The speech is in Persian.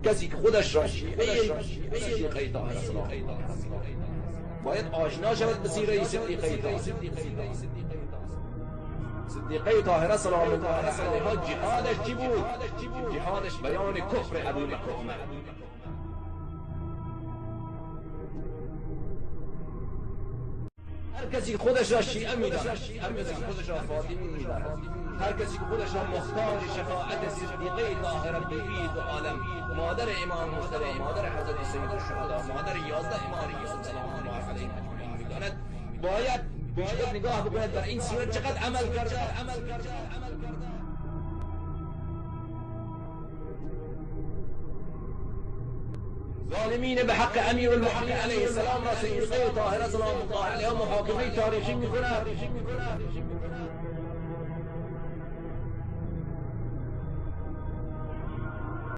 کسی که خودش را شیعه طاهره سلام باید آشنا شود به سیره صدیقه طاهره سلام الله علیها. جهادش چی بود؟ جهادش بیان کفر ابو بکر عمر. هر کسی خودش را شیعه می‌داند، هر کسی خودش را فاطمی می‌داند، هر کسی که خودش را مختار شفاعت صدیقه طاهره بیبی دو عالم، مادر امام مصطفی، مادر حضرت سید الشهدا، مادر 11 امام یوسف سلام الله علیهم اجمعین می‌داند، باید بیشتر نگاه بکند در این سیره چقدر عمل کرده. ظالمین به حق امیر المؤمنین علیه السلام را صدیقه طاهره سلام الله علیها محاکمه تاریخی می‌کنند.